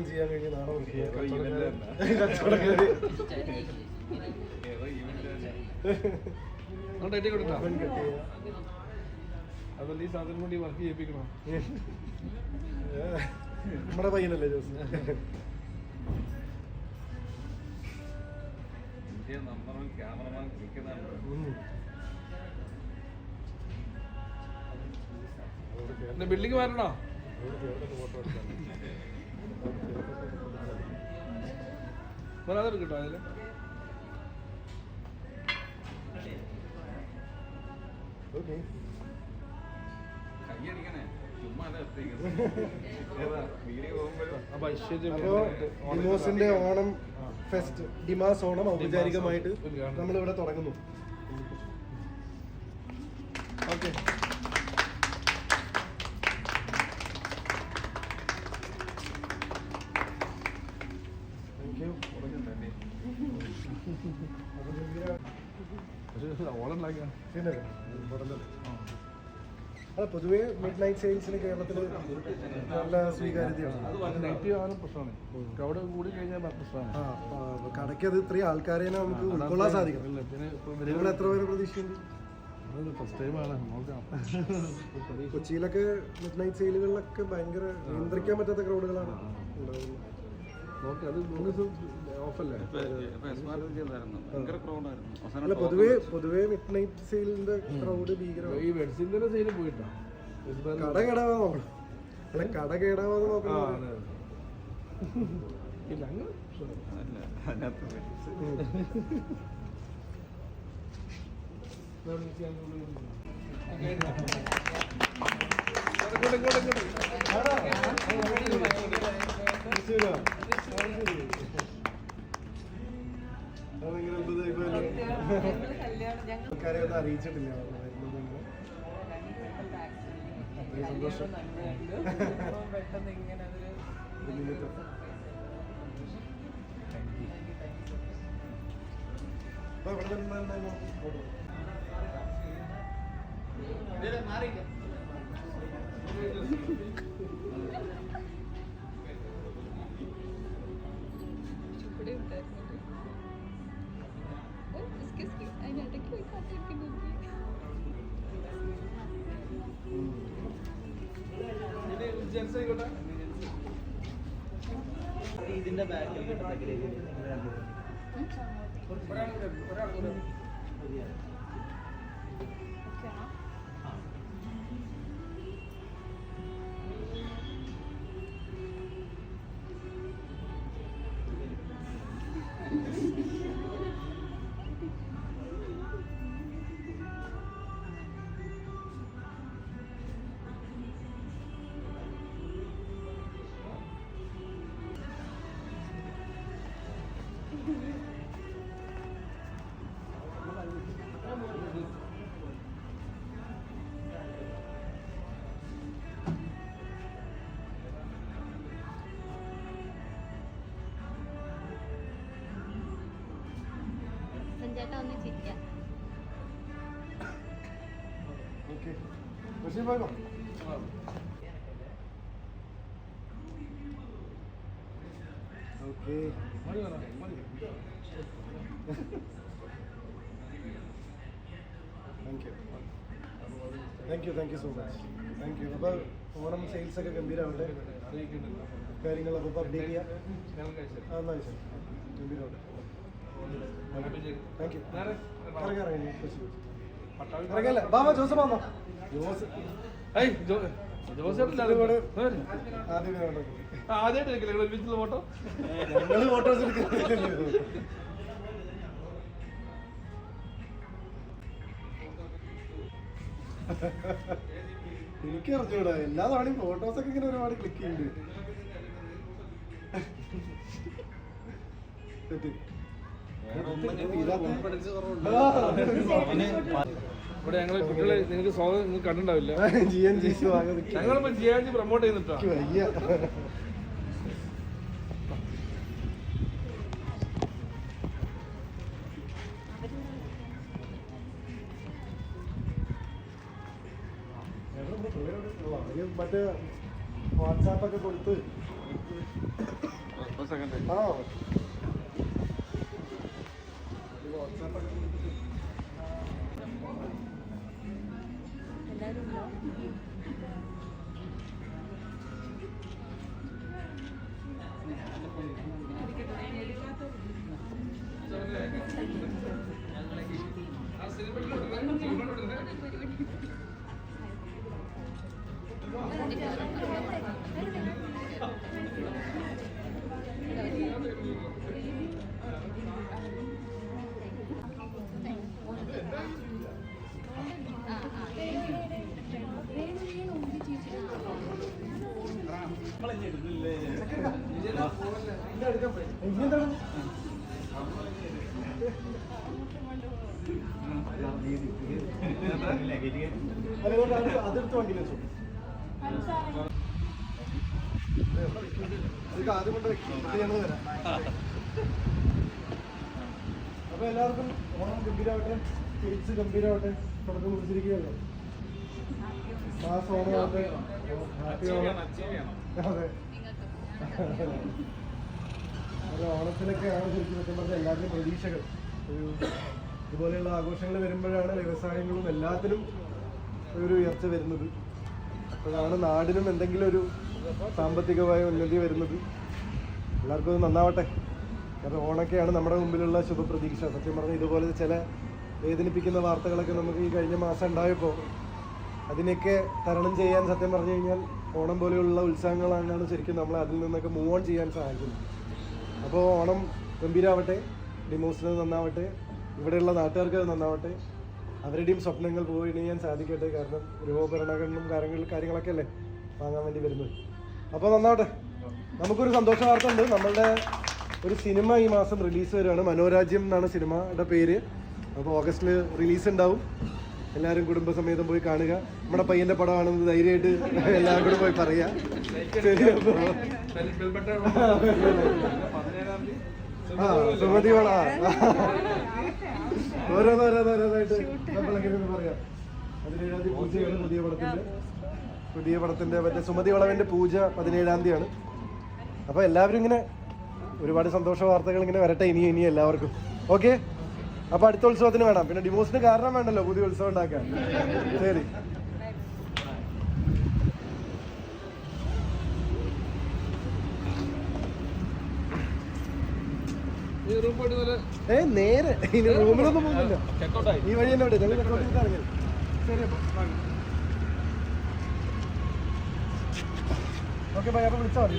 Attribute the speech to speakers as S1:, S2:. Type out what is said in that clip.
S1: Achievement ചെയ്യാൻ കഴിഞ്ഞ നാളെ
S2: അതല്ല ഈ സാധനം കൊണ്ട് വർക്ക് ചെയ്യിപ്പിക്കണോ?
S1: നമ്മുടെ പയ്യനല്ലേ ജോസ്?
S2: ബിൽഡിംഗ് മാറണോ? വരാതെ കിട്ടോ അതില്?
S1: ഡിമോസിന്റെ ഓണം ഫെസ്റ്റ്, ഡിമാസ് ഓണം ഔപചാരികമായിട്ട് നമ്മളിവിടെ തുടങ്ങുന്നു. ഓക്കെ, അല്ല പൊതുവെ മിഡ് നൈറ്റ് സെയിൽസിന് കേരളത്തിൽ നല്ല സ്വീകാര്യതയാണ്. കടയ്ക്ക് അത് ഇത്രയും ആൾക്കാരെ നമുക്ക് ഉൾക്കൊള്ളാൻ സാധിക്കും. നിങ്ങൾ എത്ര പേരെ പ്രതീക്ഷിക്കുന്നുണ്ട്? കൊച്ചിയിലൊക്കെ മിഡ് നൈറ്റ് സെയിലുകളിലൊക്കെ ഭയങ്കര നിയന്ത്രിക്കാൻ പറ്റാത്ത ക്രൗഡുകളാണ് ഉണ്ടാകുന്നത്. അല്ല പൊതുവേ മിഡ് നൈറ്റ് സെയിലിന്റെ ക്രൗഡ് ഭീകരമാണ്. കട കേടാവാതെ നോക്കണം. അല്ല കട കേടാവാതെ നോക്കണം. ആൾക്കാരെ ഒന്നും അറിയിച്ചിട്ടില്ല. സന്തോഷം.
S3: ഇതിന്റെ ബാക്കിൽ
S4: ചേട്ടാ ഒന്ന് ചിരിക്കാം.
S1: Thank you so much. Thank you. അപ്പോൾ ഓണം സെയിൽസ് ഒക്കെ ഗംഭീരമാവട്ടെ. കാര്യങ്ങളൊക്കെ ഇപ്പോൾ അപ്ഡേറ്റ് ചെയ്യാം. എന്നാൽ ശരി, ഗംഭീരമാവട്ടെ. Thank you. ഇറങ്ങല്ലേ ബാബ? ജോസഫ് വന്നോ?
S2: ആദ്യമായിട്ട് ഫോട്ടോ
S1: ഞങ്ങൾ ഫോട്ടോസ് എടുക്കുന്നില്ല. എനിക്ക് അറിഞ്ഞൂടാ, എല്ലാ തവണയും ഫോട്ടോസൊക്കെ ഇങ്ങനെ ഒരുപാട് ക്ലിക്ക് ചെയ്യുന്നുണ്ട്.
S2: ഇവിടെ ഞങ്ങള് കുട്ടികളെ നിങ്ങൾക്ക് സ്വാഗതം നിങ്ങൾക്ക് കണ്ടിട്ടുണ്ടാവില്ല. ഞങ്ങളിപ്പോ GNG പ്രൊമോട്ട് ചെയ്യുന്നിട്ടോ.
S1: മറ്റേ വാട്സാപ്പൊക്കെ കൊടുത്ത്
S2: സെക്കൻഡ്.
S1: ആ എന്താണ് അതെടുത്ത് വണ്ടിയിൽ വെച്ചു. ആദ്യം കൊണ്ട് ഞങ്ങൾ വരാം. അപ്പൊ എല്ലാവർക്കും ഓണം ഗംഭീരമാവട്ടെ, തിരിച്ച് ഗംഭീരമാവട്ടെ. തുടക്കം കുറിച്ചിരിക്കുകയല്ലോ. മാസം ഓണമാവട്ടെ, ഹാപ്പി ഓണം. അതെ, അത് ഓണത്തിലൊക്കെയാണ് ശരിക്കും സത്യം പറഞ്ഞാൽ എല്ലാവരുടെയും പ്രതീക്ഷകൾ. ഒരു ഇതുപോലെയുള്ള ആഘോഷങ്ങൾ വരുമ്പോഴാണ് വ്യവസായങ്ങളും എല്ലാത്തിനും ഒരു ഉയർച്ച വരുന്നത്. അപ്പോഴാണ് നാടിനും എന്തെങ്കിലും ഒരു സാമ്പത്തികമായ ഉന്നതി വരുന്നത്. എല്ലാവർക്കും അത് നന്നാവട്ടെ. കാരണം ഓണൊക്കെയാണ് നമ്മുടെ മുമ്പിലുള്ള ശുഭപ്രതീക്ഷ. സത്യം പറഞ്ഞാൽ ഇതുപോലെ ചില വേദനിപ്പിക്കുന്ന വാർത്തകളൊക്കെ നമുക്ക് ഈ കഴിഞ്ഞ മാസം ഉണ്ടായപ്പോൾ അതിനെയൊക്കെ തരണം ചെയ്യാൻ സത്യം പറഞ്ഞു കഴിഞ്ഞാൽ ഓണം പോലെയുള്ള ഉത്സവങ്ങളാണ് ശരിക്കും നമ്മളെ അതിൽ നിന്നൊക്കെ മൂവ് ഓൺ ചെയ്യാൻ സഹായിക്കുന്നത്. അപ്പോൾ ഓണം ഗംഭീരമാവട്ടെ, ഡിമോസിന് നന്നാവട്ടെ, ഇവിടെയുള്ള നാട്ടുകാർക്ക് അത് നന്നാവട്ടെ, അവരുടെയും സ്വപ്നങ്ങൾ പൂവണിയാൻ സാധിക്കട്ടെ. കാരണം ഗൃഹോപകരണങ്ങളും കാര്യങ്ങളൊക്കെ അല്ലേ വാങ്ങാൻ വേണ്ടി വരുന്നത്. അപ്പോൾ നന്നാവട്ടെ. നമുക്കൊരു സന്തോഷ വാർത്ത ഉണ്ട്. നമ്മളുടെ ഒരു സിനിമ ഈ മാസം റിലീസ് വരികയാണ്. മനോരാജ്യം എന്നാണ് സിനിമയുടെ പേര്. അപ്പോൾ ഓഗസ്റ്റിൽ റിലീസ് ഉണ്ടാവും. എല്ലാവരും കുടുംബസമേതം പോയി കാണുക. നമ്മുടെ പയ്യൻ്റെ പടമാണെന്ന് ധൈര്യമായിട്ട് എല്ലാവരും കൂടെ പോയി പറയുക. ശരി, അപ്പോൾ സുമതി വള ഓരോന്നോരോന്നോരോന്നായിട്ട് നമ്മളെങ്ങനെ പറയാം. 17-ാം തീയതി പൂജയാണ് പുതിയ പടത്തിന്റെ മറ്റേ സുമതി വളവിന്റെ പൂജ 17-ാം തീയതിയാണ്. അപ്പോൾ എല്ലാവരും ഇങ്ങനെ ഒരുപാട് സന്തോഷ വാർത്തകൾ ഇങ്ങനെ വരട്ടെ ഇനി എല്ലാവർക്കും. ഓക്കെ, അപ്പോൾ അടുത്ത ഉത്സവത്തിന് വേണം. പിന്നെ ഡിവോഴ്സിന് കാരണം വേണ്ടല്ലോ പുതിയ ഉത്സവം ഉണ്ടാക്കാൻ. ശരി. നേരെ ഇനി റൂമിലൊന്നും പോകുന്നില്ല. ഈ വഴി തന്നെ വിടും. ഞങ്ങൾ ചെക്കൗട്ട് ഇറങ്ങി. ശരി, അപ്പോൾ ഓക്കെ ബൈ. അപ്പോൾ വിളിച്ചാൽ മതി.